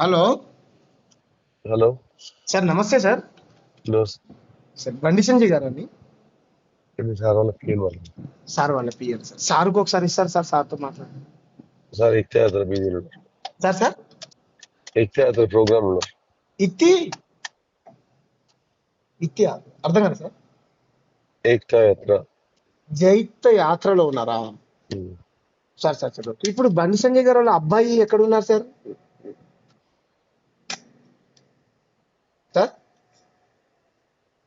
Hello hello. Sir, నమస్తే sir. Those sir, Bandi Sanjay గారండి. ఇది సార్ వాళ్ళ క్లీన్ వాళ్ళు. సార్ వాళ్ళ పిఎల్ సార్. సార్కి ఒకసారి ఇస్తారు సార్, సార్తో మాట్లాడండి. సార్ ఎక్తే అతను బిజీలో సార్ సార్ ఎక్తే అతను ప్రోగ్రామ్ లో ఇత్తి ఇత్తి అర్థం కదా సార్. ఏక్తా యాత్ర. జైత్ర యాత్రలో ఉన్నారా? Sir sir sir okay. ఇప్పుడు బండి సంజయ్ గారు వాళ్ళ అబ్బాయి ఎక్కడ ఉన్నారు sir? Sir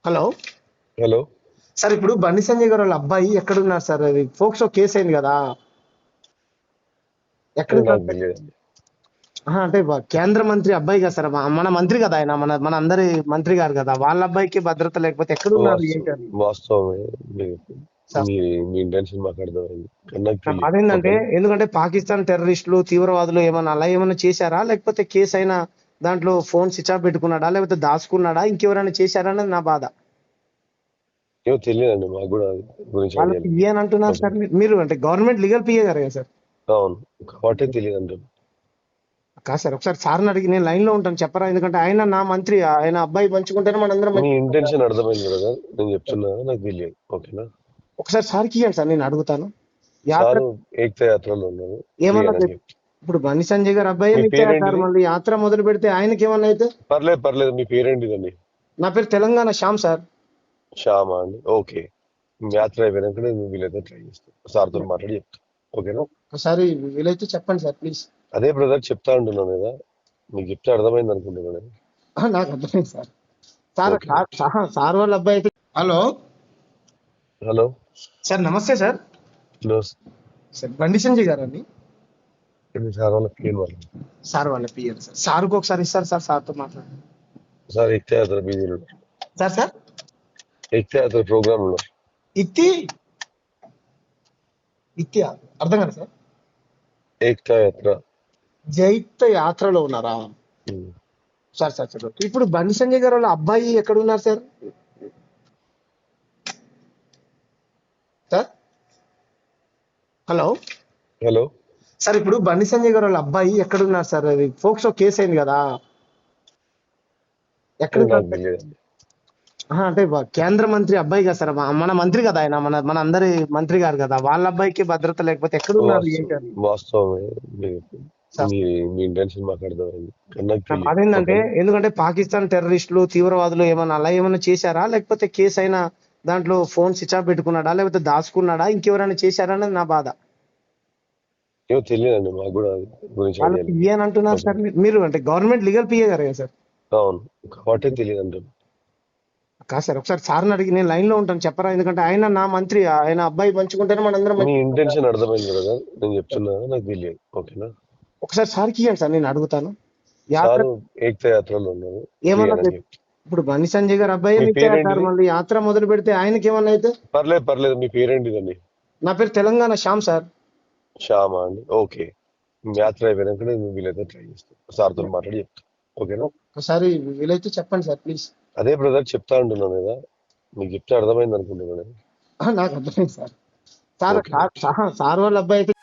hello hello. Sir, ఇప్పుడు బండి సంజయ్ గారు వాళ్ళ అబ్బాయి ఎక్కడ ఉన్నారు సార్? అది ఫోక్సో కేసు అయింది కదా, ఎక్కడ నాకు ఉన్నారు సార్? తెలియదండి. అంటే కేంద్ర మంత్రి అబ్బాయి కదా సార్, మన మంత్రి కదా ఆయన, మన అందరి మంత్రి గారు కదా, వాళ్ళ అబ్బాయికి భద్రత లేకపోతే ఎక్కడ ఉన్నారు ఏంటి అని. వాస్తవమే. మీ- సార్, మీ మీ ఇంటెన్షన్ మాకు అర్థమైంది కానీ నాకు తెలియదు. అదేంటంటే ఓకేనా? ఎందుకంటే పాకిస్తాన్ టెర్రరిస్టులు తీవ్రవాదులు ఏమన్నా అలా ఏమన్నా చేశారా, లేకపోతే కేసు అయినా దాంట్లో ఫోన్ స్విచ్ ఆఫ్ పెట్టుకున్నాడా, లేకపోతే దాచుకున్నాడా, ఇంకెవరైనా చేశారా అనేది నా బాధ. ఏమో తెలియదండి, మాకు కూడా అది గురించి వాళ్ళ ఐడియా లేదు. పిఏ అని అంటున్నారు సార్. మీరు అంటే గవర్నమెంట్ లీగల్ పిఏ గారు కదా సార్? అవును, కాబట్టి తెలియదు అంటారు. కాదు సార్, ఒకసారి సార్ని అడిగి నేను లైన్ లో ఉంటాను చెప్పరా, ఎందుకంటే ఆయన నా మంత్రి, ఆయన అబ్బాయి పంచుకుంటేనే మనందరం మీ మంచి. ఇంటెన్షన్ అర్థమైంది కదా, నేను చెప్తున్నా కదా, నాకు తెలియదు. ఓకేనా? ఒకసారి సార్కి ఇవ్వండి సార్, నేను అడుగుతాను. యాత్ర సారు ఏక్తా యాత్రలో ఉన్నారు. ఏమన్నా అని చెప్పి ఇప్పుడు బండి సంజయ్ గారు అబ్బాయి మీ ఇచ్చారు సార్, పేరేంటిది? మళ్ళీ యాత్ర మొదలు పెడితే ఆయనకి ఏమన్నా అయితే? పర్లేదు పర్లేదు, మీ పేరేంటిదండి? నా పేరు తెలంగాణ శ్యామ్ సార్. శ్యామా అండి. ఓకే, యాత్ర అయిపోయినాక నేను వీలైతే ట్రై చేస్తాను, సార్తో మాట్లాడి చెప్తాను. ఓకేనా? ఒకసారి వీలైతే చెప్పండి సార్ ప్లీజ్. అదే బ్రదర్ చెప్తా అంటున్నాను కదా, మీకు చెప్తే అర్థమైంది అనుకుంటున్నాను. నాకు అర్థమైంది సార్. Sir okay. సార్ వాళ్ళ అబ్బాయి అయితే. Hello hello. సార్, నమస్తే sir. Those sir, Bandi Sanjay గారండి. ఇది సార్ వాళ్ళ క్లీన్ వాళ్ళు. సార్ వాళ్ళ పిఎల్ సార్. సార్కి ఒకసారి ఇస్తారు సార్, సార్తో మాట్లాడండి. సార్ ఎక్తే అతను బిజీలో సార్ సార్ ఎక్తే అతను ప్రోగ్రామ్ లో ఇత్తి ఇత్తి అర్థం కదా సార్. ఏక్తా యాత్ర. జైత్ర యాత్రలో ఉన్నారా? Sir sir sir okay. ఇప్పుడు బండి సంజయ్ గారు వాళ్ళ అబ్బాయి ఎక్కడ ఉన్నారు sir? Sir hello hello. Sir, ఇప్పుడు బండి సంజయ్ గారు వాళ్ళ అబ్బాయి ఎక్కడ ఉన్నారు సార్? అది ఫోక్సో కేసు అయింది కదా, ఎక్కడ ఉన్నారు నాకు సార్? తెలియదండి. అంటే కేంద్ర మంత్రి అబ్బాయి కదా సార్, మన మంత్రి కదా ఆయన, మన అందరి మంత్రి గారు కదా, వాళ్ళ అబ్బాయికి భద్రత లేకపోతే ఎక్కడ ఉన్నారు ఏంటి అని. వాస్తవమే. సార్, మీ మీ ఇంటెన్షన్ మాకు అర్థమైంది కానీ నాకు తెలియదు. అదేంటంటే ఓకేనా? ఎందుకంటే పాకిస్తాన్ టెర్రరిస్టులు తీవ్రవాదులు ఏమన్నా అలా ఏమన్నా చేశారా, లేకపోతే కేసు అయినా దాంట్లో ఫోన్ స్విచ్ ఆఫ్ పెట్టుకున్నాడా, లేకపోతే దాచుకున్నాడా, ఇంకెవరైనా చేశారా అనేది నా బాధ. ఏమో తెలియదండి, మాకు కూడా అది గురించి వాళ్ళ ఐడియా లేదు. పిఏ అని అంటున్నారు సార్. మీరు అంటే గవర్నమెంట్ లీగల్ పిఏ గారు కదా సార్? అవును, కాబట్టి తెలియదు అంటారు. కాదు సార్, ఒకసారి సార్ని అడిగి నేను లైన్ లో ఉంటాను చెప్పరా, ఎందుకంటే ఆయన నా మంత్రి, ఆయన అబ్బాయి పంచుకుంటేనే మనందరం మీ మంచి. ఇంటెన్షన్ అర్థమైంది కదా, నేను చెప్తున్నా కదా, నాకు తెలియదు. ఓకేనా? ఒకసారి సార్కి ఇవ్వండి సార్, నేను అడుగుతాను. యాత్ర సారు ఏక్తా యాత్రలో ఉన్నారు. ఏమన్నా అని చెప్పి ఇప్పుడు బండి సంజయ్ గారు అబ్బాయి మీ ఇచ్చారు సార్, పేరేంటిది? మళ్ళీ యాత్ర మొదలు పెడితే ఆయనకి ఏమన్నా అయితే? పర్లేదు పర్లేదు, మీ పేరేంటిదండి? నా పేరు తెలంగాణ శ్యామ్ సార్. శ్యామా అండి. ఓకే, యాత్ర అయిపోయినాక నేను వీలైతే ట్రై చేస్తాను, సార్తో మాట్లాడి చెప్తాను. ఓకేనా? ఒకసారి వీలైతే చెప్పండి సార్ ప్లీజ్. అదే బ్రదర్ చెప్తా అంటున్నాను కదా, మీకు చెప్తే అర్థమైంది అనుకుంటున్నాను. నాకు అర్థమైంది సార్. Sir okay. సార్ వాళ్ళ అబ్బాయి అయితే